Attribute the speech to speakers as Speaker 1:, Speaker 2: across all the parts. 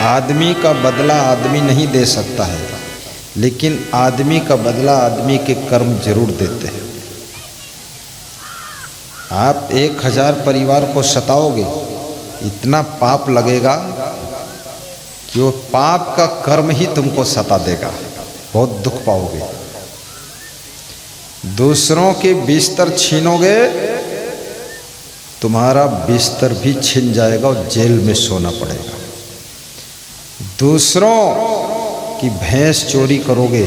Speaker 1: आदमी का बदला आदमी नहीं दे सकता है, लेकिन आदमी का बदला आदमी के कर्म जरूर देते हैं। आप 1000 परिवार को सताओगे, इतना पाप लगेगा कि वो पाप का कर्म ही तुमको सता देगा, बहुत दुख पाओगे। दूसरों के बिस्तर छीनोगे, तुम्हारा बिस्तर भी छिन जाएगा और जेल में सोना पड़ेगा। दूसरों की भैंस चोरी करोगे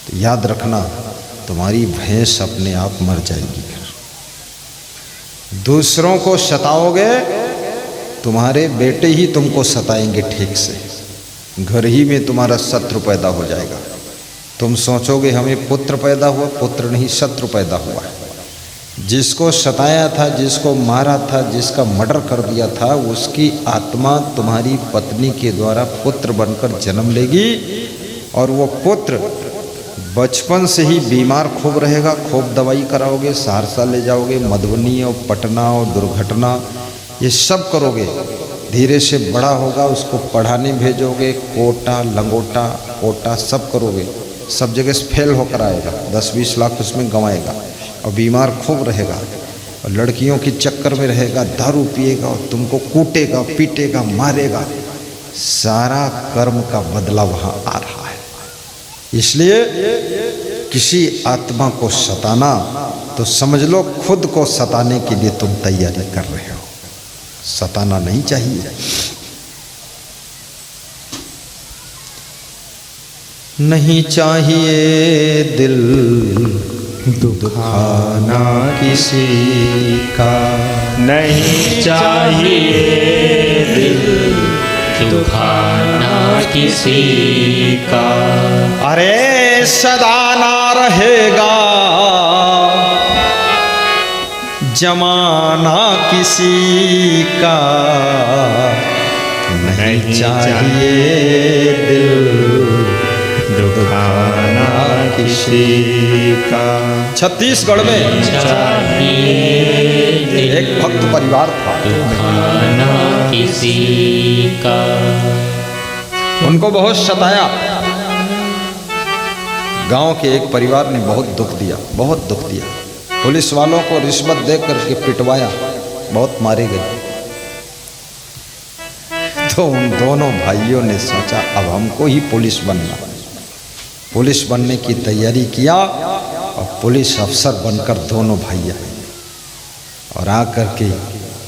Speaker 1: तो याद रखना तुम्हारी भैंस अपने आप मर जाएगी। दूसरों को सताओगे, तुम्हारे बेटे ही तुमको सताएंगे ठीक से, घर ही में तुम्हारा शत्रु पैदा हो जाएगा। तुम सोचोगे हमें पुत्र पैदा हुआ, पुत्र नहीं शत्रु पैदा हुआ है। जिसको सताया था, जिसको मारा था, जिसका मर्डर कर दिया था, उसकी आत्मा तुम्हारी पत्नी के द्वारा पुत्र बनकर जन्म लेगी और वो पुत्र बचपन से ही बीमार खूब रहेगा। खूब दवाई कराओगे, सहरसा ले जाओगे, मधुबनी और पटना और दुर्घटना ये सब करोगे। धीरे से बड़ा होगा, उसको पढ़ाने भेजोगे, कोटा लंगोटा कोटा सब करोगे, सब जगह से फेल होकर आएगा, 10-20 लाख उसमें गंवाएगा और बीमार खूब रहेगा और लड़कियों के चक्कर में रहेगा, दारू पिएगा और तुमको कूटेगा, पीटेगा, मारेगा। सारा कर्म का बदला वहाँ आ रहा है। इसलिए किसी आत्मा को सताना तो समझ लो खुद को सताने के लिए तुम तैयारी कर रहे हो, सताना नहीं चाहिए। नहीं चाहिए दिल दुखाना किसी का, नहीं
Speaker 2: चाहिए दिल दुखाना किसी का।
Speaker 1: अरे सदा ना रहेगा जमाना किसी का, नहीं चाहिए दिल दुखाना किसी का। छत्तीसगढ़ में एक भक्त परिवार था,
Speaker 2: दुखाना किसी का।
Speaker 1: उनको बहुत सताया। गांव के एक परिवार ने बहुत दुख दिया, बहुत दुख दिया। पुलिस वालों को रिश्वत दे करके पिटवाया, बहुत मारे गए। तो उन दोनों भाइयों ने सोचा अब हमको ही पुलिस बनना। पुलिस बनने की तैयारी किया और पुलिस अफसर बनकर दोनों भाई आए और आकर के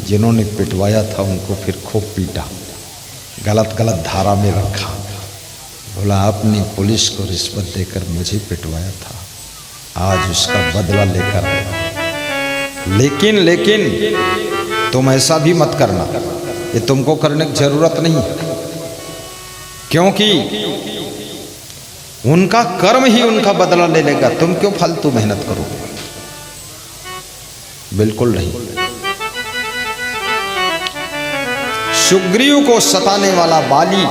Speaker 1: जिन्होंने पिटवाया था उनको फिर खूब पीटा, गलत गलत धारा में रखा। बोला आपने पुलिस को रिश्वत देकर मुझे पिटवाया था, आज उसका बदला लेकर आया। लेकिन तुम ऐसा भी मत करना, ये तुमको करने की जरूरत नहीं है, क्योंकि उनका कर्म ही उनका बदला ले लेगा। तुम क्यों फालतू मेहनत करोगे? बिल्कुल नहीं। सुग्रीव को सताने वाला बाली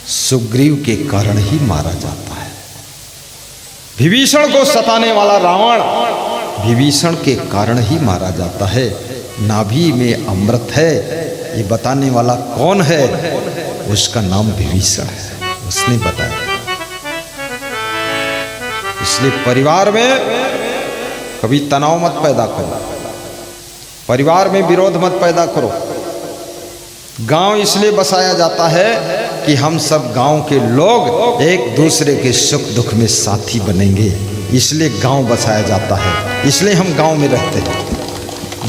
Speaker 1: सुग्रीव के कारण ही मारा जाता है। विभीषण को सताने वाला रावण विभीषण के कारण ही मारा जाता है। नाभि में अमृत है ये बताने वाला कौन है? उसका नाम विभीषण है, उसने बताया। इसलिए परिवार में कभी तनाव मत पैदा करो, परिवार में विरोध मत पैदा करो। गांव इसलिए बसाया जाता है कि हम सब गांव के लोग एक दूसरे के सुख दुख में साथी बनेंगे, इसलिए गांव बसाया जाता है, इसलिए हम गांव में रहते हैं।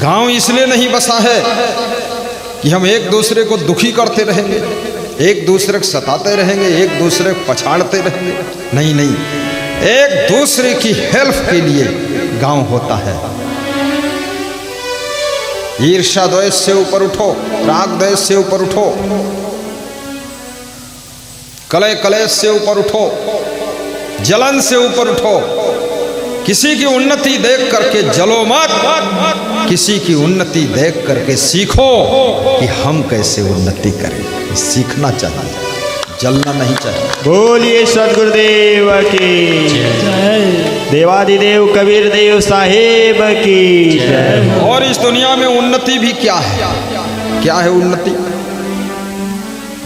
Speaker 1: गांव इसलिए नहीं बसा है कि हम एक दूसरे को दुखी करते रहेंगे, एक दूसरे को सताते रहेंगे, एक दूसरे को पछाड़ते रहेंगे। नहीं नहीं, एक दूसरे की हेल्प के लिए गांव होता है। ईर्ष्या द्वेष से ऊपर उठो, राग द्वेष से ऊपर उठो, कलह कलेश से ऊपर उठो, जलन से ऊपर उठो। किसी की उन्नति देख करके जलो मत, किसी की उन्नति देख करके सीखो कि हम कैसे उन्नति करें। सीखना चाहिए, जलना नहीं चाहिए।
Speaker 3: बोलिए सद्गुरुदेव की जय। देवादिदेव कबीर देव साहेब की जय।
Speaker 1: और इस दुनिया में उन्नति भी क्या है? क्या है उन्नति?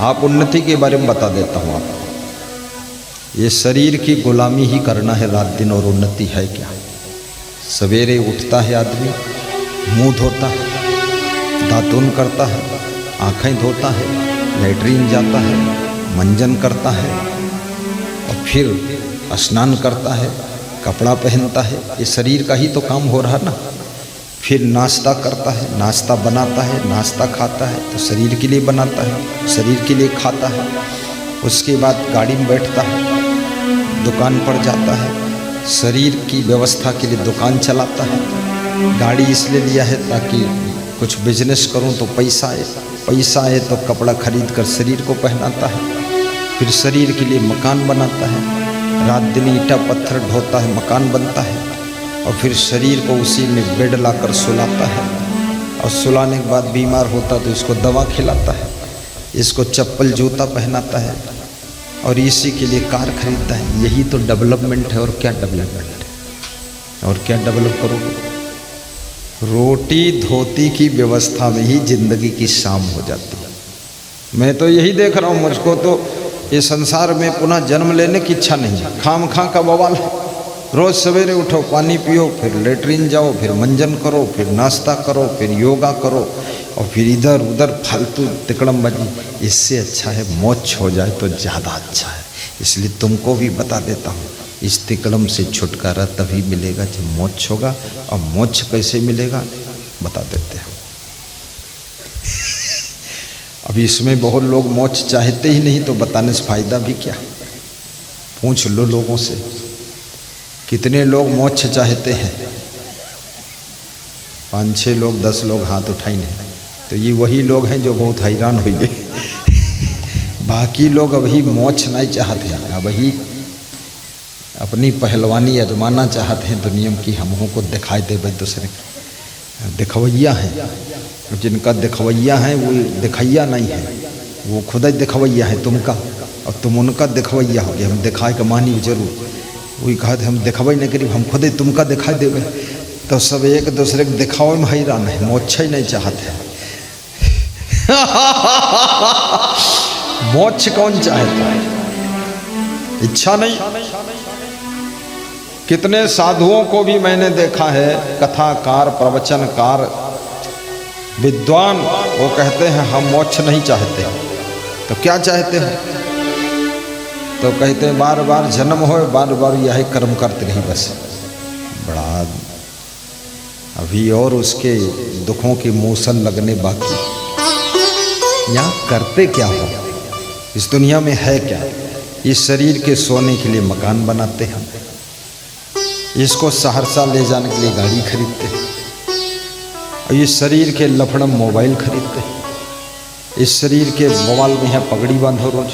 Speaker 1: आप उन्नति के बारे में बता देता हूँ आपको। ये शरीर की गुलामी ही करना है रात दिन, और उन्नति है क्या? सवेरे उठता है आदमी, मुंह धोता है, दातुन करता है, आँखें धोता है, लेटरिन जाता है, मंजन करता है, और फिर स्नान करता है, कपड़ा पहनता है। ये शरीर का ही तो काम हो रहा ना। फिर नाश्ता करता है, नाश्ता बनाता है, नाश्ता खाता है, तो शरीर के लिए बनाता है, शरीर के लिए खाता है। उसके बाद गाड़ी में बैठता है, दुकान पर जाता है, शरीर की व्यवस्था के लिए दुकान चलाता है। गाड़ी इसलिए लिया है ताकि कुछ बिजनेस करूं तो पैसा आए, पैसा आए तो कपड़ा खरीद कर शरीर को पहनाता है। फिर शरीर के लिए मकान बनाता है, रात दिन ईंटा पत्थर ढोता है, मकान बनता है। और फिर शरीर को उसी में बेड लाकर सुलाता है, और सुलाने के बाद बीमार होता तो इसको दवा खिलाता है, इसको चप्पल जूता पहनाता है, और इसी के लिए कार खरीदता है। यही तो डेवलपमेंट है। और क्या डेवलपमेंट है? और क्या डेवलप करोगे? रोटी धोती की व्यवस्था में ही जिंदगी की शाम हो जाती है। मैं तो यही देख रहा हूँ, मुझको तो ये संसार में पुनः जन्म लेने की इच्छा नहीं है। खाम खा का बवाल है। रोज़ सवेरे उठो, पानी पियो, फिर लेटरिन जाओ, फिर मंजन करो, फिर नाश्ता करो, फिर योगा करो, और फिर इधर उधर फालतू तिकड़मबाजी। इससे अच्छा है मोक्ष हो जाए तो ज़्यादा अच्छा है। इसलिए तुमको भी बता देता हूँ, इस तिकड़म से छुटकारा तभी मिलेगा जब मोक्ष होगा। और मोक्ष कैसे मिलेगा बता देते हैं। अब इसमें बहुत लोग मोक्ष चाहते ही नहीं, तो बताने से फायदा भी क्या? पूछ लो लोगों से, कितने लोग मोक्ष चाहते हैं? 5-6 लोग, 10 लोग हाथ उठाई नहीं। तो ये वही लोग हैं जो बहुत हैरान हुए। बाकी लोग अभी मोक्ष नहीं चाहते हैं, अभी अपनी पहलवानी आजमाना चाहते हैं दुनिया की। हमों को दिखाई दे भाई दूसरे दिखवैया हैं। जिनका दिखवैया है वो दिखैया नहीं है, वो खुद ही दिखवैया है तुमका, और तुम उनका दिखवैया हो गया। हम दिखाए का मानी जरूर, वही कहा थे हम दिखबै नहीं करीब, हम खुद ही तुमका दिखाई देवे। तो सब एक दूसरे के दिखावे में हैरान है, मोक्ष ही नहीं चाहते। मोक्ष कौन चाहता है? इच्छा नहीं। कितने साधुओं को भी मैंने देखा है, कथाकार, प्रवचनकार, विद्वान, वो कहते हैं हम मोक्ष नहीं चाहते। तो क्या चाहते हैं? तो कहते हैं बार बार जन्म हो, बार बार यही कर्म करते रही बस। बड़ा अभी और उसके दुखों की मूसल लगने बाकी। यहाँ करते क्या हो? इस दुनिया में है क्या? इस शरीर के सोने के लिए मकान बनाते हैं, इसको सहरसा ले जाने के लिए गाड़ी खरीदते हैं, और इस शरीर के लफड़म मोबाइल खरीदते हैं, इस शरीर के बवाल में है पगड़ी बांधो रोज,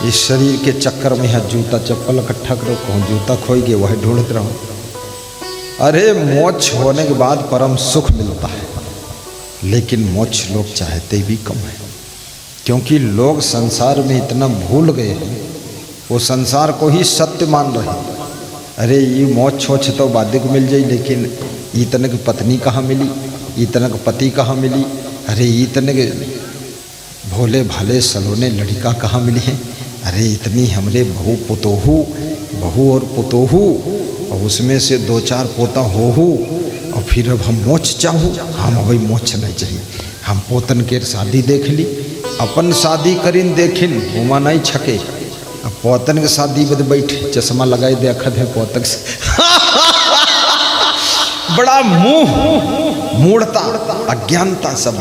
Speaker 1: इस शरीर के चक्कर में है जूता चप्पल इकट्ठा करो, कहूँ जूता खोई गए वह ढूंढते रहो। अरे मोक्ष होने के बाद परम सुख मिलता है, लेकिन मोक्ष लोग चाहते भी कम है, क्योंकि लोग संसार में इतना भूल गए हैं, वो संसार को ही सत्य मान रहे हैं। अरे ये मोक्ष होछ तो बाधिक मिल जाई, लेकिन इतने की पत्नी कहाँ मिली, इतने का पति कहाँ मिली, अरे इतने के भोले भाले सलोने लड़का कहाँ मिली हैं, अरे इतनी हमरे बहू और पुतोहू, और उसमें से 2-4 पोता हो, और फिर अब हम मोक्ष चाहूँ। हम अभी मोक्ष नहीं चाहिए, हम पोतन के शादी देख ली, अपन शादी करीन देखिन हुमा नहीं छके, अब पोतन के शादी बद बैठे चश्मा लगाए देखत है पोतक से। बड़ा मुंह मूढ़ता अज्ञानता सब